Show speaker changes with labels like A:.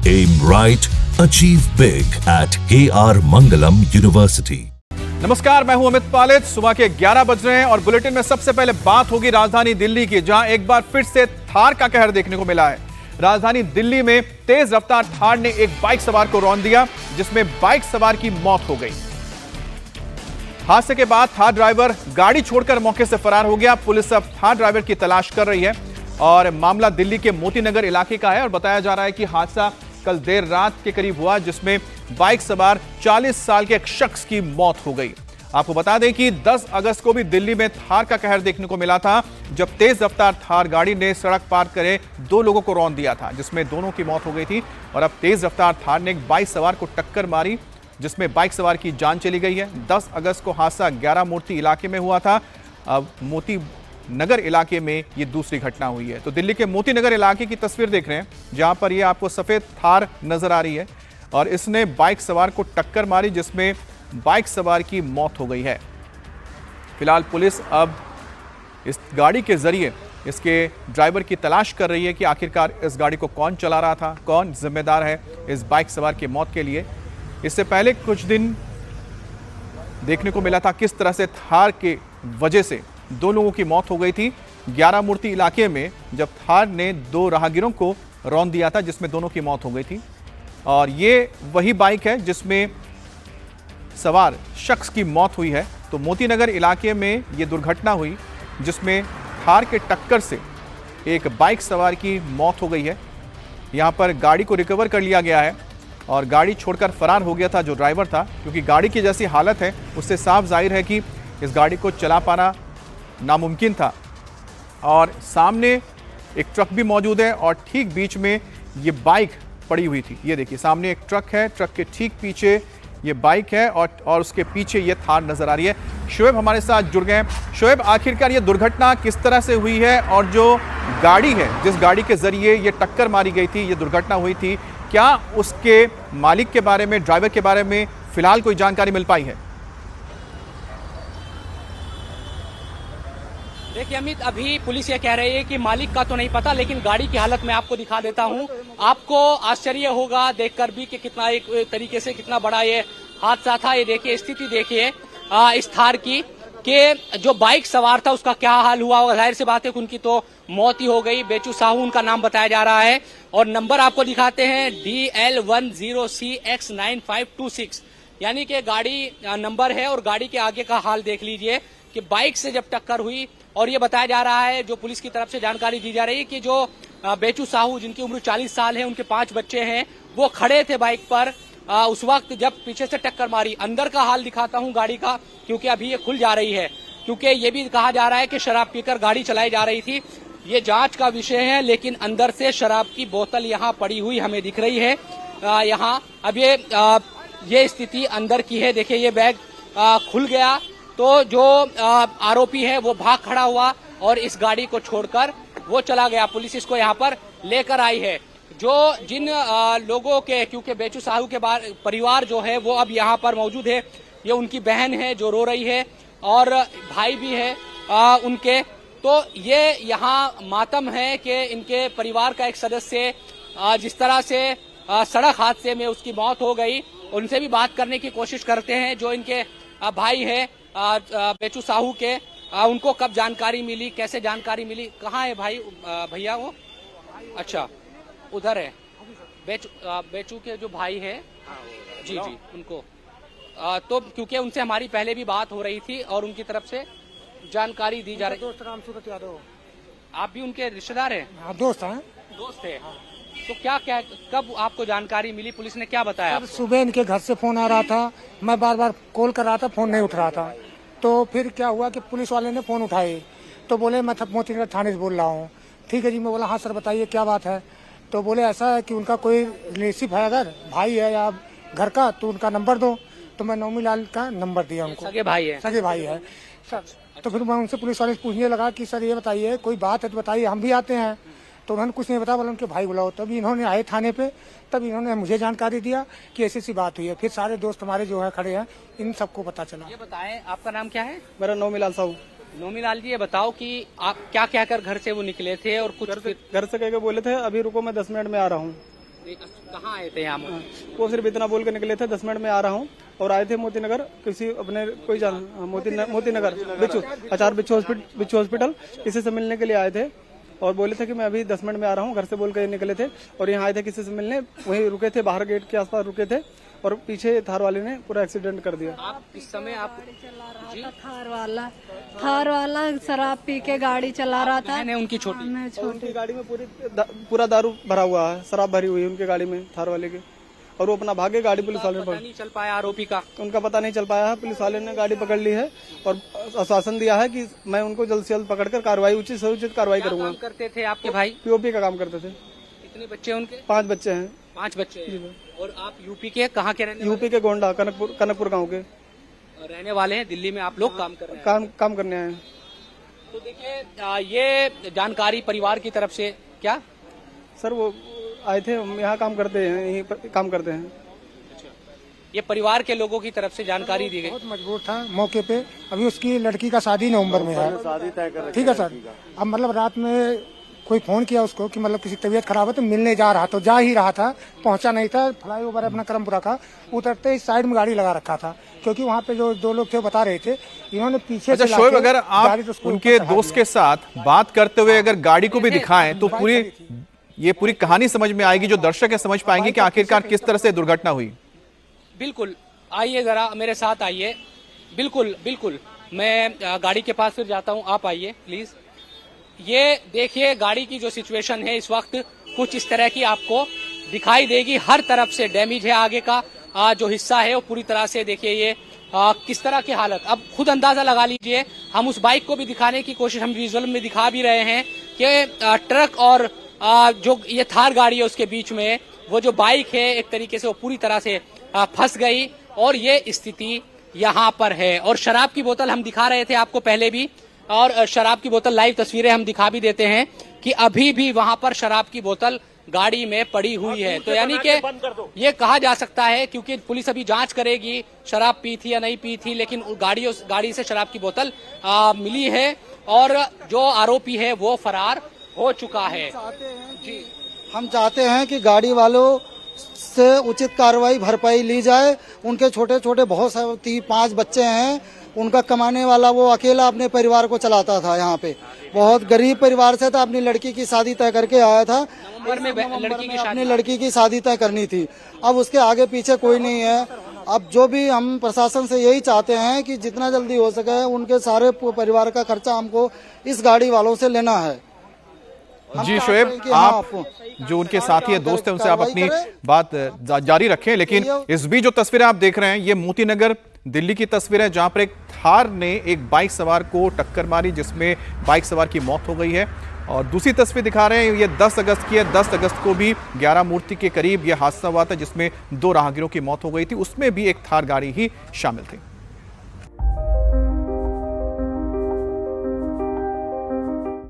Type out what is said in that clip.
A: Aim right, achieve big at KR Mangalam University.
B: नमस्कार, मैं हूं अमित पालित। सुबह के 11 बज रहे हैं और बुलेटिन में सबसे पहले बात होगी राजधानी दिल्ली की, जहां एक बार फिर से थार का कहर देखने को मिला है। राजधानी दिल्ली में तेज रफ्तार थार ने एक बाइक सवार को रौंद दिया, जिसमें बाइक सवार की मौत हो गई। हादसे के बाद थार ड्राइवर गाड़ी छोड़कर मौके से फरार हो गया। पुलिस अब थार ड्राइवर की तलाश कर रही है और मामला दिल्ली के मोती नगर इलाके का है और बताया जा रहा है कि हादसा कल देर रात के करीब हुआ, जिसमें बाइक सवार 40 साल के एक शख्स की मौत हो गई। आपको बता दें कि 10 अगस्त को भी दिल्ली में थार का कहर देखने को मिला था, जब तेज रफ्तार थार गाड़ी ने सड़क पार करे 2 लोगों को रौंद दिया था, जिसमें दोनों की मौत हो गई थी। और अब तेज रफ्तार थार ने एक बाइक सवार को टक्कर मारी, जिसमें बाइक सवार की जान चली गई है। 10 अगस्त को हादसा 11 मूर्ति इलाके में हुआ था। अब मोती नगर इलाके में ये दूसरी घटना हुई है। तो दिल्ली के मोती नगर इलाके की तस्वीर देख रहे हैं, जहां पर ये आपको सफेद थार नजर आ रही है और इसने बाइक सवार को टक्कर मारी, जिसमें बाइक सवार की मौत हो गई है। फिलहाल पुलिस अब इस गाड़ी के जरिए इसके ड्राइवर की तलाश कर रही है कि आखिरकार इस गाड़ी को कौन चला रहा था, कौन जिम्मेदार है इस बाइक सवार की मौत के लिए। इससे पहले कुछ दिन देखने को मिला था किस तरह से थार के वजह से 2 लोगों की मौत हो गई थी 11 मूर्ति इलाके में, जब थार ने 2 राहगीरों को रौंद दिया था, जिसमें दोनों की मौत हो गई थी। और ये वही बाइक है जिसमें सवार शख्स की मौत हुई है। तो मोती नगर इलाके में ये दुर्घटना हुई, जिसमें थार के टक्कर से एक बाइक सवार की मौत हो गई है। यहाँ पर गाड़ी को रिकवर कर लिया गया है और गाड़ी छोड़कर फरार हो गया था जो ड्राइवर था, क्योंकि गाड़ी की जैसी हालत है उससे साफ जाहिर है कि इस गाड़ी को चला पाना नामुमकिन था। और सामने एक ट्रक भी मौजूद है और ठीक बीच में ये बाइक पड़ी हुई थी। ये देखिए, सामने एक ट्रक है, ट्रक के ठीक पीछे ये बाइक है और उसके पीछे ये थार नजर आ रही है। शोएब हमारे साथ जुड़ गए हैं। शोएब, आखिरकार ये दुर्घटना किस तरह से हुई है और जो गाड़ी है, जिस गाड़ी के जरिए ये टक्कर मारी गई थी, ये दुर्घटना हुई थी, क्या उसके मालिक के बारे में, ड्राइवर के बारे में फिलहाल कोई जानकारी मिल पाई है?
C: देखिए अमित, अभी पुलिस ये कह रही है कि मालिक का तो नहीं पता, लेकिन गाड़ी की हालत मैं आपको दिखा देता हूं। आपको आश्चर्य होगा देखकर भी कि कितना एक तरीके से कितना बड़ा ये हादसा था। ये देखिए, स्थिति देखिए इस थार की कि जो बाइक सवार था उसका क्या हाल हुआ होगा। जाहिर सी बात है कि उनकी तो मौत ही हो गई। बेचू साहू उनका नाम बताया जा रहा है और नंबर आपको दिखाते हैं DL10CX9526, यानी कि गाड़ी नंबर है। और गाड़ी के आगे का हाल देख लीजिए कि बाइक से जब टक्कर हुई। और ये बताया जा रहा है, जो पुलिस की तरफ से जानकारी दी जा रही है, कि जो बेचू साहू, जिनकी उम्र 40 साल है, उनके 5 बच्चे हैं, वो खड़े थे बाइक पर उस वक्त जब पीछे से टक्कर मारी। अंदर का हाल दिखाता हूं गाड़ी का, क्योंकि अभी ये खुल जा रही है, क्योंकि ये भी कहा जा रहा है कि शराब पीकर गाड़ी चलाई जा रही थी। ये जांच का विषय है, लेकिन अंदर से शराब की बोतल यहाँ पड़ी हुई हमें दिख रही है। यहाँ अब ये स्थिति अंदर की है। देखिए, ये बैग खुल गया तो जो आरोपी है वो भाग खड़ा हुआ और इस गाड़ी को छोड़कर वो चला गया। पुलिस इसको यहाँ पर लेकर आई है। जो जिन लोगों के, क्योंकि बेचू साहू के परिवार जो है वो अब यहाँ पर मौजूद है। ये उनकी बहन है जो रो रही है और भाई भी है उनके। तो ये यहाँ मातम है कि इनके परिवार का एक सदस्य जिस तरह से सड़क हादसे में उसकी मौत हो गई। उनसे भी बात करने की कोशिश करते हैं, जो इनके भाई है बेचू साहू के। उनको कब जानकारी मिली, कैसे जानकारी मिली, कहाँ है भाई भैया वो? अच्छा, उधर है बेचू के जो भाई है। जी उनको तो क्योंकि उनसे हमारी पहले भी बात हो रही थी और उनकी तरफ से जानकारी दी जा रही।
D: दोस्त राम सूरत यादव।
C: आप भी उनके रिश्तेदार हैं?
D: हाँ, दोस्त हैं।
C: दोस्त है। तो क्या कब आपको जानकारी मिली, पुलिस ने क्या बताया?
D: सुबह इनके घर से फोन आ रहा था, मैं बार बार कॉल कर रहा था, फोन नहीं उठ रहा था। तो फिर क्या हुआ कि पुलिस वाले ने फोन उठाए तो बोले मैं मोती नगर थाने से बोल रहा हूँ। ठीक है जी। मैं बोला हाँ सर बताइए क्या बात है। तो बोले ऐसा है कि उनका कोई रिलेटिव है, अगर भाई है या घर का, तो उनका नंबर दो। तो मैं नौमी लाल का नंबर दिया उनको।
C: सगे भाई है?
D: सगे भाई है सर। तो फिर मैं उनसे पुलिस वाले से पूछने लगा कि सर ये बताइए कोई बात है तो बताइए, हम भी आते हैं। तो उन्होंने कुछ नहीं बताया, बोला उनके भाई बुलाओ। तभी इन्होंने आए थाने पे, तब इन्होंने मुझे जानकारी दिया कि ऐसी सी बात हुई है। फिर सारे दोस्त हमारे जो है खड़े हैं, इन सबको पता चला।
C: ये बताएं, आपका नाम क्या है?
E: मेरा नौमीलाल साहू।
C: नौमीलाल जी, ये बताओ कि आप क्या कहकर घर से वो निकले थे और कुछ
E: घर से कह के बोले थे अभी रुको मैं 10 मिनट में आ रहा हूँ।
C: कहाँ आए थे यहाँ?
E: वो सिर्फ इतना बोल के निकले थे 10 मिनट में आ रहा हूँ, और आए थे मोती नगर किसी अपने कोई मोती नगर बिच्छू हॉस्पिटल किसी से मिलने के लिए आए थे, और बोले थे कि मैं अभी 10 मिनट में आ रहा हूँ, घर से बोल के निकले थे और यहाँ आए थे किसी से मिलने, वहीं रुके थे, बाहर गेट के आसपास रुके थे, और पीछे थार वाले ने पूरा एक्सीडेंट कर दिया।
C: आप इस समय आप जी?
F: थार वाला शराब पी के गाड़ी चला रहा था।
C: उनकी छोटी
E: उनकी गाड़ी में पूरा दारू भरा हुआ है, शराब भरी हुई है उनकी गाड़ी में, थार वाले के, और वो अपना भागे, गाड़ी पुलिस वाले ने
C: पता नहीं चल पाया आरोपी का,
E: उनका पता नहीं चल पाया है। पुलिस वाले ने गाड़ी पकड़ ली है और आश्वासन दिया है कि मैं उनको जल्द से जल्द पकड़कर कार्रवाई उचित से उचित कार्रवाई करूंगा।
C: काम करते थे आपके भाई?
E: पीओपी का काम करते थे।
C: कितने बच्चे उनके?
E: 5 बच्चे हैं।
C: 5 बच्चे हैं। और आप यूपी के कहाँ के रहने?
E: यूपी के गोंडा कनकपुर गाँव के
C: रहने वाले हैं। दिल्ली में आप लोग काम कर रहे हैं?
E: काम करने आए हैं।
C: तो देखिए ये जानकारी परिवार की तरफ से क्या
E: सर, वो आए थे, हम यहाँ काम करते हैं, यहीं पर काम करते हैं।
C: ये परिवार के लोगों की तरफ से जानकारी दी गई।
D: बहुत मजबूर था मौके पे। अभी उसकी लड़की का शादी नवंबर में है, ठीक है सर। अब मतलब रात में कोई फोन किया उसको कि मतलब किसी तबीयत खराब है तो मिलने जा रहा, तो जा ही रहा था, पहुंचा नहीं था। फ्लाईओवर अपना करमपुरा का उतरते ही साइड में गाड़ी लगा रखा था, क्योंकि वहाँ पे जो 2 लोग थे बता रहे थे, इन्होंने पीछे
B: अच्छा
D: से
B: शोएब, अगर आप उनके दोस्त के साथ बात करते हुए अगर गाड़ी को भी दिखाएं तो पूरी कहानी समझ में आएगी, जो दर्शक है समझ पाएंगे कि आखिरकार किस तरह से दुर्घटना हुई।
C: बिल्कुल, आइए जरा मेरे साथ आइए। बिल्कुल मैं गाड़ी के पास फिर जाता हूँ, आप आइए प्लीज। ये देखिए गाड़ी की जो सिचुएशन है इस वक्त कुछ इस तरह की आपको दिखाई देगी। हर तरफ से डैमेज है, आगे का जो हिस्सा है वो पूरी तरह से देखिए ये किस तरह की हालत। अब खुद अंदाजा लगा लीजिए। हम उस बाइक को भी दिखाने की कोशिश हम विजुअल में दिखा भी रहे हैं कि ट्रक और जो ये थार गाड़ी है उसके बीच में वो जो बाइक है एक तरीके से वो पूरी तरह से फंस गई, और ये स्थिति यहाँ पर है। और शराब की बोतल हम दिखा रहे थे आपको पहले भी, और शराब की बोतल लाइव तस्वीरें हम दिखा भी देते हैं कि अभी भी वहां पर शराब की बोतल गाड़ी में पड़ी हुई है। तो यानी कि ये कहा जा सकता है, क्योंकि पुलिस अभी जांच करेगी शराब पी थी या नहीं पी थी, लेकिन गाड़ी से शराब की बोतल मिली है और जो आरोपी है वो फरार हो चुका है।
G: जी, हम चाहते हैं कि गाड़ी वालों से उचित कार्रवाई भरपाई ली जाए। उनके छोटे छोटे बहुत सारे 5 बच्चे हैं, उनका कमाने वाला वो अकेला अपने परिवार को चलाता था। यहाँ पे बहुत गरीब परिवार से था, अपनी लड़की की शादी तय करके आया था।
C: नवंबर में
G: अपनी लड़की की शादी तय करनी थी। अब उसके आगे पीछे कोई नहीं है। अब जो भी हम प्रशासन से यही चाहते हैं कि जितना जल्दी हो सके उनके सारे परिवार का खर्चा हमको इस गाड़ी वालों से लेना है।
B: जी शोएब, आप जो उनके साथी है, दोस्त है, उनसे आप अपनी बात जारी रखें। लेकिन इस बीच जो तस्वीरें आप देख रहे हैं ये मोती नगर दिल्ली की तस्वीर है, जहां पर एक थार ने एक बाइक सवार को टक्कर मारी, जिसमें बाइक सवार की मौत हो गई है। और दूसरी तस्वीर दिखा रहे हैं ये 10 अगस्त की है। 10 अगस्त को भी 11 मूर्ति के करीब यह हादसा हुआ था, जिसमें 2 राहगीरों की मौत हो गई थी, उसमें भी एक थार गाड़ी ही शामिल थी।